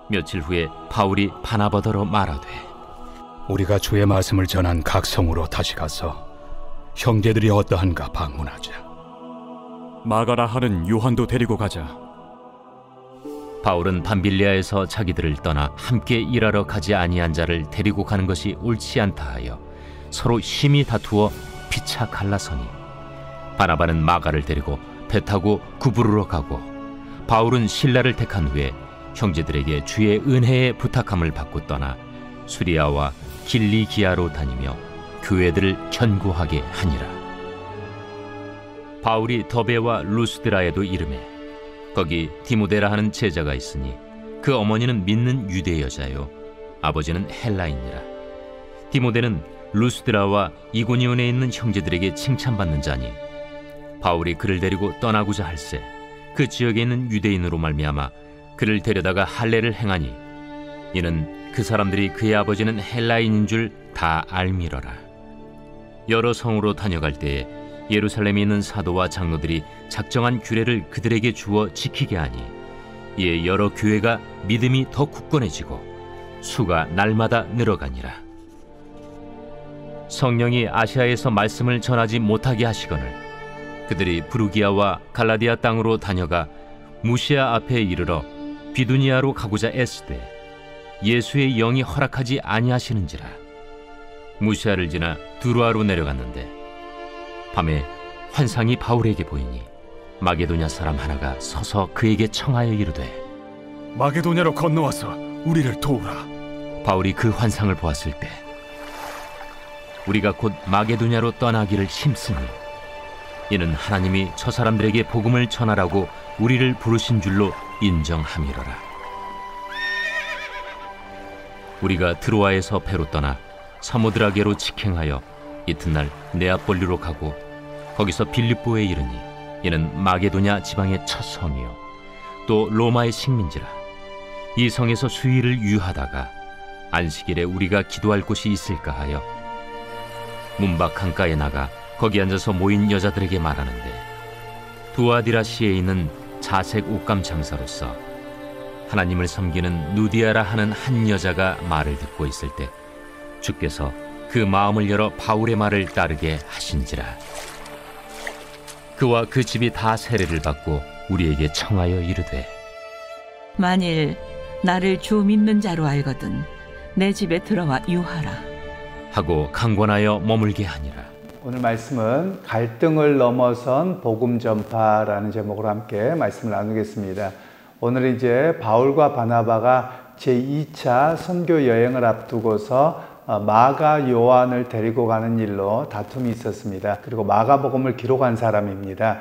며칠 후에 바울이 바나바더로 말하되, 우리가 주의 말씀을 전한 각 성으로 다시 가서 형제들이 어떠한가 방문하자. 마가라 하는 요한도 데리고 가자. 바울은 밤빌리아에서 자기들을 떠나 함께 일하러 가지 아니한 자를 데리고 가는 것이 옳지 않다 하여 서로 심히 다투어 피차 갈라서니, 바나바는 마가를 데리고 배 타고 구브로로 가고, 바울은 실라를 택한 후에 형제들에게 주의 은혜에 부탁함을 받고 떠나 수리아와 길리기아로 다니며 교회들을 견고하게 하니라. 바울이 더베와 루스드라에도 이르매 거기 디모데라 하는 제자가 있으니 그 어머니는 믿는 유대 여자요 아버지는 헬라인이라. 디모데는 루스드라와 이고니온에 있는 형제들에게 칭찬받는 자니, 바울이 그를 데리고 떠나고자 할새 그 지역에 있는 유대인으로 말미암아 그를 데려다가 할례를 행하니, 이는 그 사람들이 그의 아버지는 헬라인인 줄 다 알미러라. 여러 성으로 다녀갈 때에 예루살렘에 있는 사도와 장로들이 작정한 규례를 그들에게 주어 지키게 하니, 이에 여러 교회가 믿음이 더 굳건해지고 수가 날마다 늘어가니라. 성령이 아시아에서 말씀을 전하지 못하게 하시거늘 그들이 부르기아와 갈라디아 땅으로 다녀가 무시아 앞에 이르러 비두니아로 가고자 애쓰되 예수의 영이 허락하지 아니하시는지라. 무시아를 지나 두루아로 내려갔는데 밤에 환상이 바울에게 보이니 마게도냐 사람 하나가 서서 그에게 청하여 이르되, 마게도냐로 건너와서 우리를 도우라. 바울이 그 환상을 보았을 때 우리가 곧 마게도냐로 떠나기를 힘쓰니, 이는 하나님이 저 사람들에게 복음을 전하라고 우리를 부르신 줄로 인정함이로라. 우리가 드로아에서 배로 떠나 사모드라게로 직행하여 이튿날 네아폴리로 가고 거기서 빌립보에 이르니, 이는 마게도냐 지방의 첫 성이요 또 로마의 식민지라. 이 성에서 수일을 유하다가 안식일에 우리가 기도할 곳이 있을까 하여 문밖 강가에 나가 거기 앉아서 모인 여자들에게 말하는데, 두아디라시에 있는 자색 옷감 장사로서 하나님을 섬기는 누디아라 하는 한 여자가 말을 듣고 있을 때 주께서 그 마음을 열어 바울의 말을 따르게 하신지라. 그와 그 집이 다 세례를 받고 우리에게 청하여 이르되, 만일 나를 주 믿는 자로 알거든 내 집에 들어와 유하라 하고 강권하여 머물게 하니라. 오늘 말씀은 갈등을 넘어선 복음 전파라는 제목으로 함께 말씀을 나누겠습니다. 오늘 이제 바울과 바나바가 제2차 선교 여행을 앞두고서 마가 요한을 데리고 가는 일로 다툼이 있었습니다. 그리고 마가복음을 기록한 사람입니다.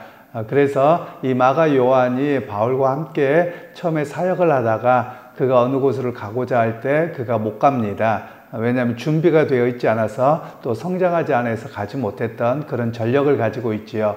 그래서 이 마가 요한이 바울과 함께 처음에 사역을 하다가 그가 어느 곳으로 가고자 할 때 그가 못 갑니다. 왜냐하면 준비가 되어 있지 않아서 또 성장하지 않아서 가지 못했던 그런 전력을 가지고 있지요.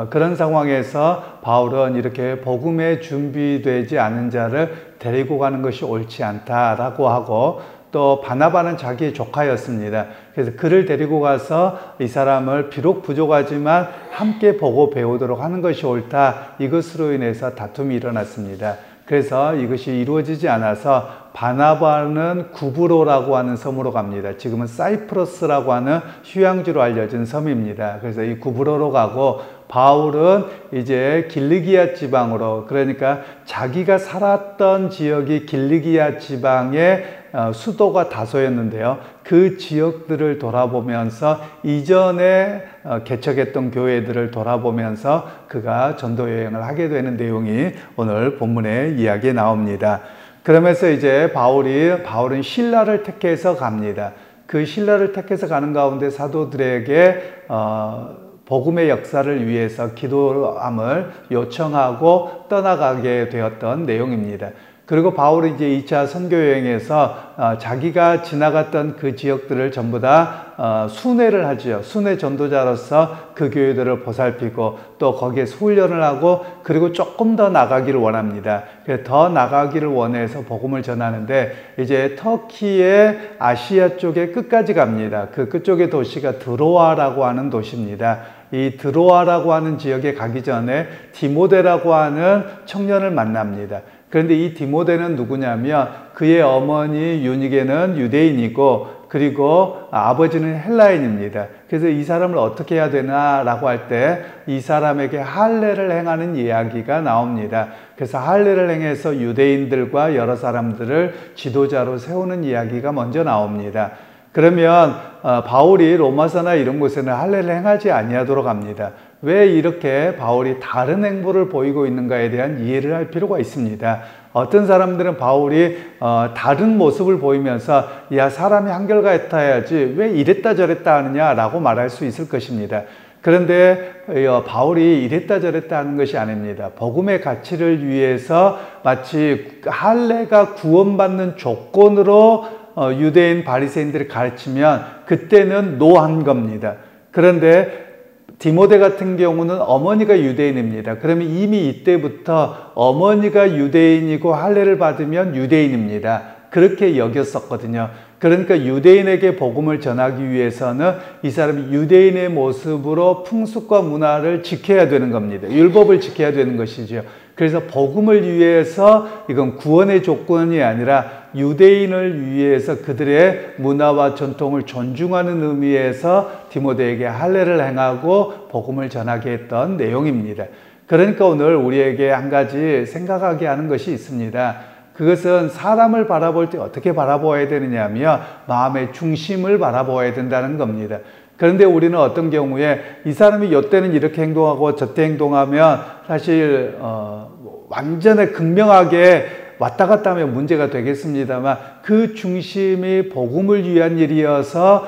그런 상황에서 바울은 이렇게 복음에 준비되지 않은 자를 데리고 가는 것이 옳지 않다라고 하고, 또 바나바는 자기의 조카였습니다. 그래서 그를 데리고 가서 이 사람을 비록 부족하지만 함께 보고 배우도록 하는 것이 옳다, 이것으로 인해서 다툼이 일어났습니다. 그래서 이것이 이루어지지 않아서 바나바는 구브로라고 하는 섬으로 갑니다. 지금은 사이프러스라고 하는 휴양지로 알려진 섬입니다. 그래서 이 구브로로 가고, 바울은 이제 길리기아 지방으로, 그러니까 자기가 살았던 지역이 길리기아 지방의 수도가 다소였는데요. 그 지역들을 돌아보면서 이전에 개척했던 교회들을 돌아보면서 그가 전도 여행을 하게 되는 내용이 오늘 본문의 이야기에 나옵니다. 그러면서 이제 바울은 신라를 택해서 갑니다. 그 신라를 택해서 가는 가운데 사도들에게 복음의 역사를 위해서 기도함을 요청하고 떠나가게 되었던 내용입니다. 그리고 바울이 이제 2차 선교여행에서 자기가 지나갔던 그 지역들을 전부 다 순회를 하죠. 순회 전도자로서 그 교회들을 보살피고 또 거기에서 훈련을 하고, 그리고 조금 더 나가기를 원합니다. 그래서 더 나가기를 원해서 복음을 전하는데, 이제 터키의 아시아 쪽에 끝까지 갑니다. 그 끝쪽의 도시가 드로아라고 하는 도시입니다. 이 드로아라고 하는 지역에 가기 전에 디모데라고 하는 청년을 만납니다. 그런데 이 디모데는 누구냐면 그의 어머니 유니게는 유대인이고 그리고 아버지는 헬라인입니다. 그래서 이 사람을 어떻게 해야 되나라고 할 때 이 사람에게 할례를 행하는 이야기가 나옵니다. 그래서 할례를 행해서 유대인들과 여러 사람들을 지도자로 세우는 이야기가 먼저 나옵니다. 그러면 바울이 로마서나 이런 곳에는 할례를 행하지 아니하도록 합니다. 왜 이렇게 바울이 다른 행보를 보이고 있는가에 대한 이해를 할 필요가 있습니다. 어떤 사람들은 바울이 다른 모습을 보이면서 야 사람이 한결같아야지 왜 이랬다 저랬다 하느냐라고 말할 수 있을 것입니다. 그런데 바울이 이랬다 저랬다 하는 것이 아닙니다. 복음의 가치를 위해서 마치 할례가 구원받는 조건으로 유대인 바리새인들이 가르치면 그때는 노한 겁니다. 그런데 디모데 같은 경우는 어머니가 유대인입니다. 그러면 이미 이때부터 어머니가 유대인이고 할례를 받으면 유대인입니다. 그렇게 여겼었거든요. 그러니까 유대인에게 복음을 전하기 위해서는 이 사람이 유대인의 모습으로 풍습과 문화를 지켜야 되는 겁니다. 율법을 지켜야 되는 것이죠. 그래서 복음을 위해서 이건 구원의 조건이 아니라 유대인을 위해서 그들의 문화와 전통을 존중하는 의미에서 디모데에게 할례를 행하고 복음을 전하게 했던 내용입니다. 그러니까 오늘 우리에게 한 가지 생각하게 하는 것이 있습니다. 그것은 사람을 바라볼 때 어떻게 바라보아야 되느냐 하면 마음의 중심을 바라보아야 된다는 겁니다. 그런데 우리는 어떤 경우에 이 사람이 이때는 이렇게 행동하고 저때 행동하면 사실 완전히 극명하게 왔다 갔다 하면 문제가 되겠습니다만 그 중심이 복음을 위한 일이어서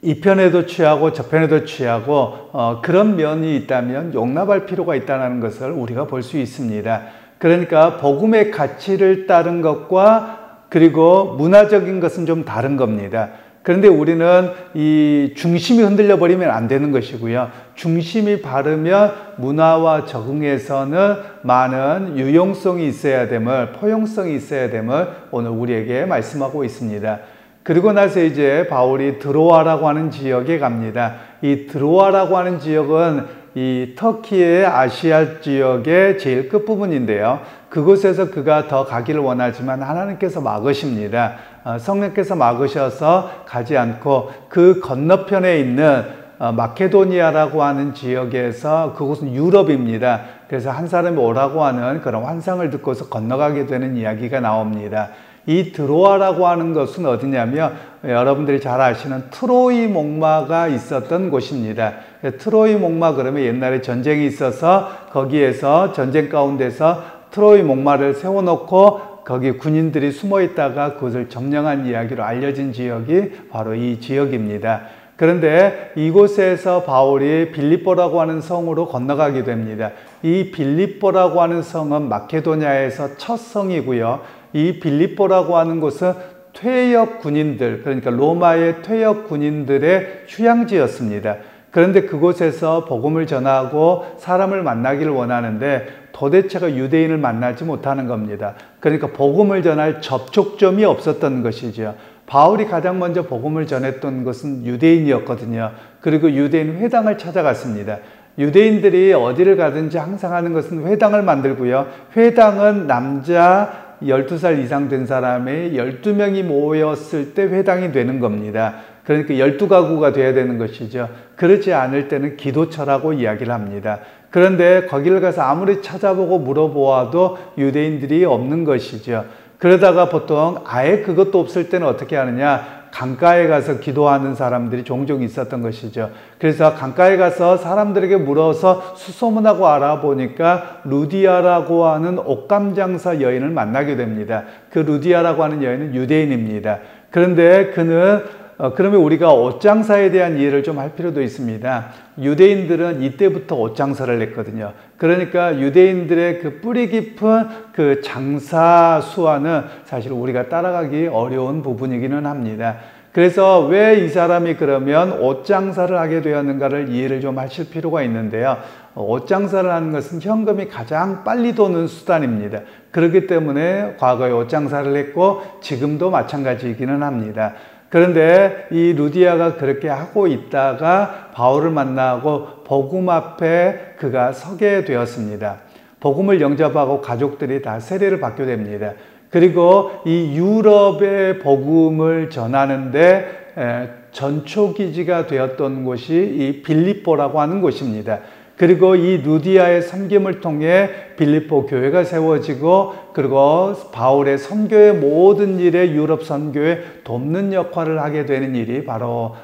이 편에도 취하고 저 편에도 취하고 그런 면이 있다면 용납할 필요가 있다는 것을 우리가 볼 수 있습니다. 그러니까 복음의 가치를 따른 것과 그리고 문화적인 것은 좀 다른 겁니다. 그런데 우리는 이 중심이 흔들려 버리면 안 되는 것이고요. 중심이 바르면 문화와 적응에서는 많은 유용성이 있어야 됨을, 포용성이 있어야 됨을 오늘 우리에게 말씀하고 있습니다. 그리고 나서 이제 바울이 드로아라고 하는 지역에 갑니다. 이 드로아라고 하는 지역은 이 터키의 아시아 지역의 제일 끝부분인데요. 그곳에서 그가 더 가기를 원하지만 하나님께서 막으십니다. 성령께서 막으셔서 가지 않고 그 건너편에 있는 마케도니아라고 하는 지역에서 그곳은 유럽입니다. 그래서 한 사람이 오라고 하는 그런 환상을 듣고서 건너가게 되는 이야기가 나옵니다. 이 드로아라고 하는 것은 어디냐면 여러분들이 잘 아시는 트로이 목마가 있었던 곳입니다. 트로이 목마 그러면 옛날에 전쟁이 있어서 거기에서 전쟁 가운데서 트로이 목마를 세워놓고 거기 군인들이 숨어 있다가 그것을 점령한 이야기로 알려진 지역이 바로 이 지역입니다. 그런데 이곳에서 바울이 빌립보라고 하는 성으로 건너가게 됩니다. 이 빌립보라고 하는 성은 마케도니아에서 첫 성이고요. 이 빌립보라고 하는 곳은 퇴역 군인들, 그러니까 로마의 퇴역 군인들의 휴양지였습니다. 그런데 그곳에서 복음을 전하고 사람을 만나기를 원하는데 도대체가 유대인을 만나지 못하는 겁니다. 그러니까 복음을 전할 접촉점이 없었던 것이죠. 바울이 가장 먼저 복음을 전했던 것은 유대인이었거든요. 그리고 유대인 회당을 찾아갔습니다. 유대인들이 어디를 가든지 항상 하는 것은 회당을 만들고요. 회당은 남자 12살 이상 된 사람의 12명이 모였을 때 회당이 되는 겁니다. 그러니까 12가구가 돼야 되는 것이죠. 그렇지 않을 때는 기도처라고 이야기를 합니다. 그런데 거기를 가서 아무리 찾아보고 물어보아도 유대인들이 없는 것이죠. 그러다가 보통 아예 그것도 없을 때는 어떻게 하느냐? 강가에 가서 기도하는 사람들이 종종 있었던 것이죠. 그래서 강가에 가서 사람들에게 물어서 수소문하고 알아보니까 루디아라고 하는 옷감 장사 여인을 만나게 됩니다. 그 루디아라고 하는 여인은 유대인입니다. 그런데 그는 그러면 우리가 옷장사에 대한 이해를 좀 할 필요도 있습니다. 유대인들은 이때부터 옷장사를 했거든요. 그러니까 유대인들의 그 뿌리 깊은 그 장사 수완은 사실 우리가 따라가기 어려운 부분이기는 합니다. 그래서 왜 이 사람이 그러면 옷장사를 하게 되었는가를 이해를 좀 하실 필요가 있는데요. 옷장사를 하는 것은 현금이 가장 빨리 도는 수단입니다. 그렇기 때문에 과거에 옷장사를 했고 지금도 마찬가지이기는 합니다. 그런데 이 루디아가 그렇게 하고 있다가 바울을 만나고 복음 앞에 그가 서게 되었습니다. 복음을 영접하고 가족들이 다 세례를 받게 됩니다. 그리고 이 유럽의 복음을 전하는데 전초기지가 되었던 곳이 이 빌립보라고 하는 곳입니다. 그리고 이 루디아의 섬김을 통해 빌립보 교회가 세워지고, 그리고 바울의 선교의 모든 일에 유럽 선교에 돕는 역할을 하게 되는 일이 바로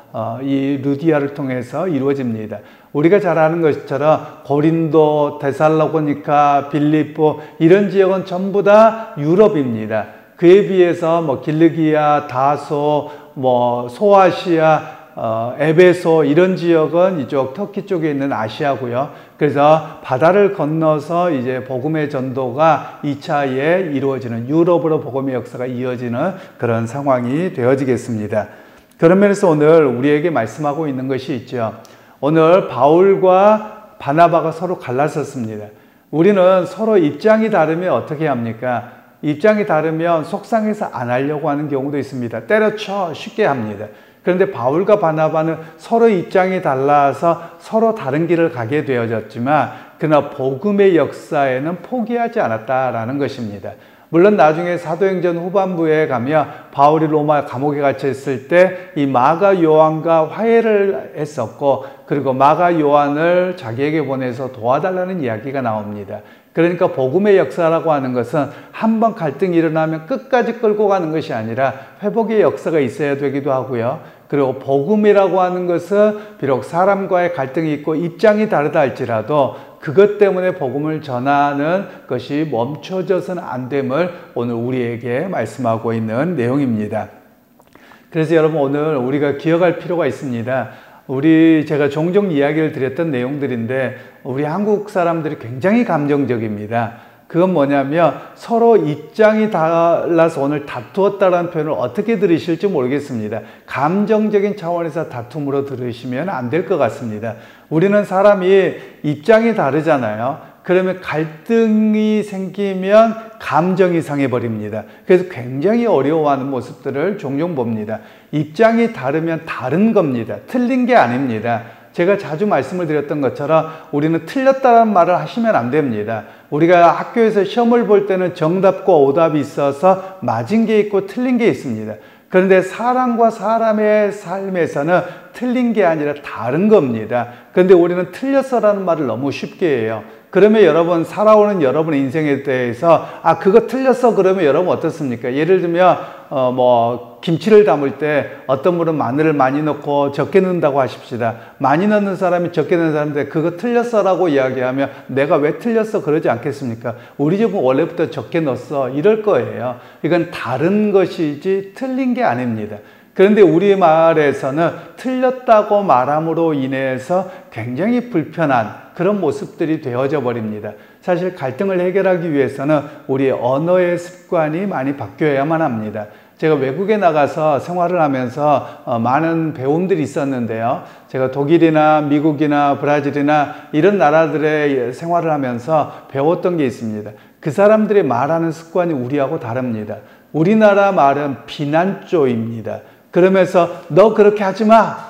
이 루디아를 통해서 이루어집니다. 우리가 잘 아는 것처럼 고린도, 데살로니가, 빌립보 이런 지역은 전부 다 유럽입니다. 그에 비해서 뭐 길르기아, 다소, 뭐 소아시아, 에베소 이런 지역은 이쪽 터키 쪽에 있는 아시아고요. 그래서 바다를 건너서 이제 복음의 전도가 2차에 이루어지는, 유럽으로 복음의 역사가 이어지는 그런 상황이 되어지겠습니다. 그런 면에서 오늘 우리에게 말씀하고 있는 것이 있죠. 오늘 바울과 바나바가 서로 갈라섰습니다. 우리는 서로 입장이 다르면 어떻게 합니까? 입장이 다르면 속상해서 안 하려고 하는 경우도 있습니다. 때려쳐 쉽게 합니다. 그런데 바울과 바나바는 서로 입장이 달라서 서로 다른 길을 가게 되어졌지만, 그러나 복음의 역사에는 포기하지 않았다라는 것입니다. 물론 나중에 사도행전 후반부에 가면 바울이 로마 감옥에 갇혀 있을 때 이 마가 요한과 화해를 했었고, 그리고 마가 요한을 자기에게 보내서 도와달라는 이야기가 나옵니다. 그러니까 복음의 역사라고 하는 것은 한번 갈등이 일어나면 끝까지 끌고 가는 것이 아니라 회복의 역사가 있어야 되기도 하고요. 그리고 복음이라고 하는 것은 비록 사람과의 갈등이 있고 입장이 다르다 할지라도 그것 때문에 복음을 전하는 것이 멈춰져서는 안 됨을 오늘 우리에게 말씀하고 있는 내용입니다. 그래서 여러분, 오늘 우리가 기억할 필요가 있습니다. 제가 종종 이야기를 드렸던 내용들인데, 우리 한국 사람들이 굉장히 감정적입니다. 그건 뭐냐면 서로 입장이 달라서 오늘 다투었다라는 표현을 어떻게 들으실지 모르겠습니다. 감정적인 차원에서 다툼으로 들으시면 안 될 것 같습니다. 우리는 사람이 입장이 다르잖아요. 그러면 갈등이 생기면 감정이 상해버립니다. 그래서 굉장히 어려워하는 모습들을 종종 봅니다. 입장이 다르면 다른 겁니다. 틀린 게 아닙니다. 제가 자주 말씀을 드렸던 것처럼 우리는 틀렸다는 말을 하시면 안 됩니다. 우리가 학교에서 시험을 볼 때는 정답과 오답이 있어서 맞은 게 있고 틀린 게 있습니다. 그런데 사람과 사람의 삶에서는 틀린 게 아니라 다른 겁니다. 그런데 우리는 틀렸어라는 말을 너무 쉽게 해요. 그러면 여러분, 살아오는 여러분의 인생에 대해서 그거 틀렸어 그러면 여러분 어떻습니까? 예를 들면 김치를 담을 때 어떤 분은 마늘을 많이 넣고 적게 넣는다고 하십시다. 많이 넣는 사람이 적게 넣는 사람인데 그거 틀렸어라고 이야기하면 내가 왜 틀렸어 그러지 않겠습니까? 우리 집은 원래부터 적게 넣었어 이럴 거예요. 이건 다른 것이지 틀린 게 아닙니다. 그런데 우리말에서는 틀렸다고 말함으로 인해서 굉장히 불편한 그런 모습들이 되어져 버립니다. 사실 갈등을 해결하기 위해서는 우리의 언어의 습관이 많이 바뀌어야만 합니다. 제가 외국에 나가서 생활을 하면서 많은 배움들이 있었는데요. 제가 독일이나 미국이나 브라질이나 이런 나라들의 생활을 하면서 배웠던 게 있습니다. 그 사람들이 말하는 습관이 우리하고 다릅니다. 우리나라 말은 비난조입니다. 그러면서 너 그렇게 하지 마!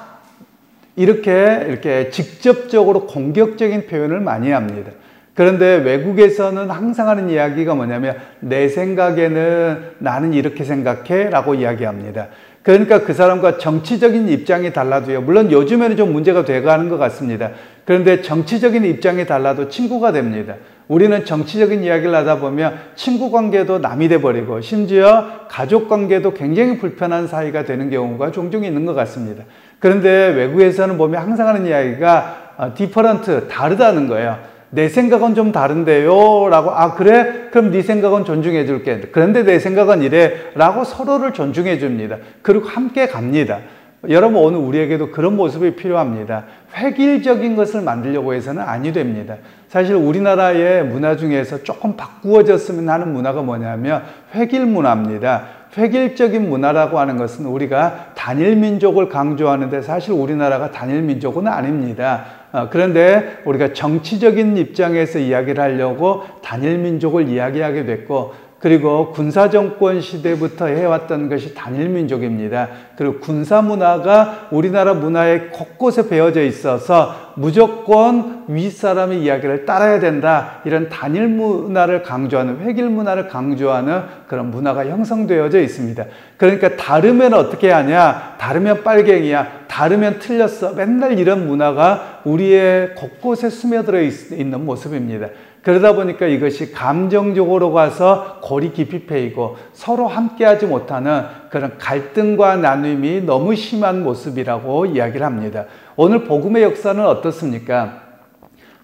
이렇게 직접적으로 공격적인 표현을 많이 합니다. 그런데 외국에서는 항상 하는 이야기가 뭐냐면 내 생각에는 나는 이렇게 생각해 라고 이야기합니다. 그러니까 그 사람과 정치적인 입장이 달라도요. 물론 요즘에는 좀 문제가 돼가는 것 같습니다. 그런데 정치적인 입장이 달라도 친구가 됩니다. 우리는 정치적인 이야기를 하다 보면 친구 관계도 남이 돼버리고 심지어 가족 관계도 굉장히 불편한 사이가 되는 경우가 종종 있는 것 같습니다. 그런데 외국에서는 보면 항상 하는 이야기가 different, 다르다는 거예요. 내 생각은 좀 다른데요 라고 그래? 그럼 네 생각은 존중해 줄게. 그런데 내 생각은 이래 라고 서로를 존중해 줍니다. 그리고 함께 갑니다. 여러분, 오늘 우리에게도 그런 모습이 필요합니다. 획일적인 것을 만들려고 해서는 아니 됩니다. 사실 우리나라의 문화 중에서 조금 바꾸어졌으면 하는 문화가 뭐냐면 획일 문화입니다. 획일적인 문화라고 하는 것은 우리가 단일 민족을 강조하는데 사실 우리나라가 단일 민족은 아닙니다. 그런데 우리가 정치적인 입장에서 이야기를 하려고 단일 민족을 이야기하게 됐고, 그리고 군사정권 시대부터 해왔던 것이 단일 민족입니다. 그리고 군사 문화가 우리나라 문화에 곳곳에 배어져 있어서 무조건 윗사람의 이야기를 따라야 된다. 이런 단일 문화를 강조하는, 획일 문화를 강조하는 그런 문화가 형성되어져 있습니다. 그러니까 다르면 어떻게 하냐? 다르면 빨갱이야. 다르면 틀렸어. 맨날 이런 문화가 우리의 곳곳에 스며들어 있는 모습입니다. 그러다 보니까 이것이 감정적으로 가서 골이 깊이 패이고 서로 함께하지 못하는 그런 갈등과 나눔이 너무 심한 모습이라고 이야기를 합니다. 오늘 복음의 역사는 어떻습니까?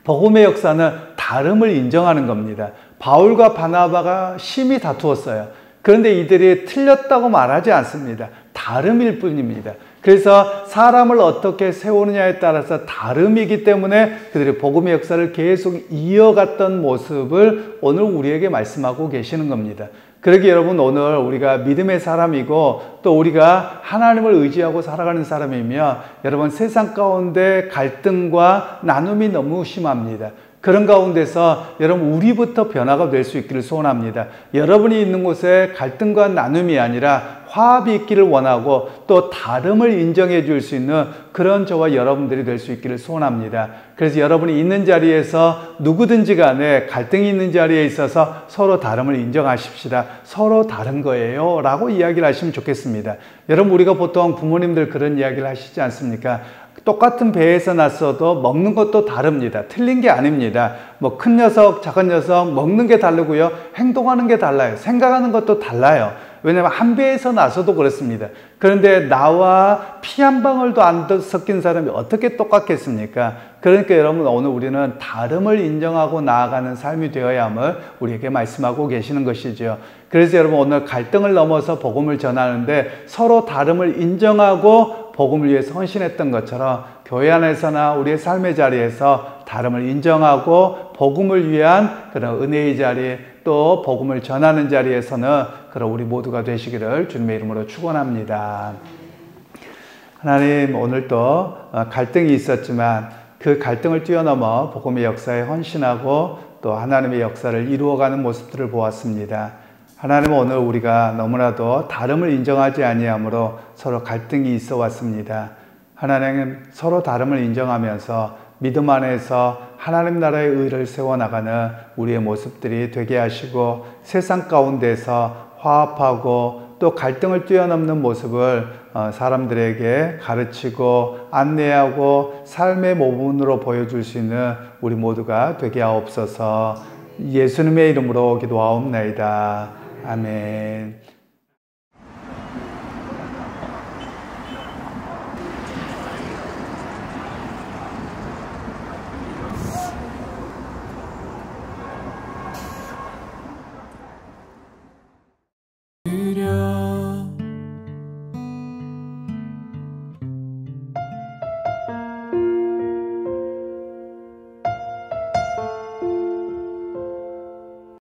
복음의 역사는 다름을 인정하는 겁니다. 바울과 바나바가 심히 다투었어요. 그런데 이들이 틀렸다고 말하지 않습니다. 다름일 뿐입니다. 그래서 사람을 어떻게 세우느냐에 따라서 다름이기 때문에 그들이 복음의 역사를 계속 이어갔던 모습을 오늘 우리에게 말씀하고 계시는 겁니다. 그러기 여러분, 오늘 우리가 믿음의 사람이고 또 우리가 하나님을 의지하고 살아가는 사람이며 여러분, 세상 가운데 갈등과 나눔이 너무 심합니다. 그런 가운데서 여러분, 우리부터 변화가 될 수 있기를 소원합니다. 여러분이 있는 곳에 갈등과 나눔이 아니라 화합이 있기를 원하고 또 다름을 인정해 줄 수 있는 그런 저와 여러분들이 될 수 있기를 소원합니다. 그래서 여러분이 있는 자리에서 누구든지 간에 갈등이 있는 자리에 있어서 서로 다름을 인정하십시다. 서로 다른 거예요 라고 이야기를 하시면 좋겠습니다. 여러분, 우리가 보통 부모님들 그런 이야기를 하시지 않습니까? 똑같은 배에서 났어도 먹는 것도 다릅니다. 틀린 게 아닙니다. 뭐 큰 녀석, 작은 녀석 먹는 게 다르고요. 행동하는 게 달라요. 생각하는 것도 달라요. 왜냐하면 한 배에서 나서도 그렇습니다. 그런데 나와 피 한 방울도 안 섞인 사람이 어떻게 똑같겠습니까? 그러니까 여러분, 오늘 우리는 다름을 인정하고 나아가는 삶이 되어야 함을 우리에게 말씀하고 계시는 것이죠. 그래서 여러분, 오늘 갈등을 넘어서 복음을 전하는데 서로 다름을 인정하고 복음을 위해서 헌신했던 것처럼 교회 안에서나 우리의 삶의 자리에서 다름을 인정하고 복음을 위한 그런 은혜의 자리, 또 복음을 전하는 자리에서는 그런 우리 모두가 되시기를 주님의 이름으로 축원합니다. 하나님, 오늘도 갈등이 있었지만 그 갈등을 뛰어넘어 복음의 역사에 헌신하고 또 하나님의 역사를 이루어가는 모습들을 보았습니다. 하나님은 오늘 우리가 너무나도 다름을 인정하지 아니하므로 서로 갈등이 있어 왔습니다. 하나님, 서로 다름을 인정하면서 믿음 안에서 하나님 나라의 의를 세워나가는 우리의 모습들이 되게 하시고 세상 가운데서 화합하고 또 갈등을 뛰어넘는 모습을 사람들에게 가르치고 안내하고 삶의 모범으로 보여줄 수 있는 우리 모두가 되게 하옵소서. 예수님의 이름으로 기도하옵나이다. 아멘.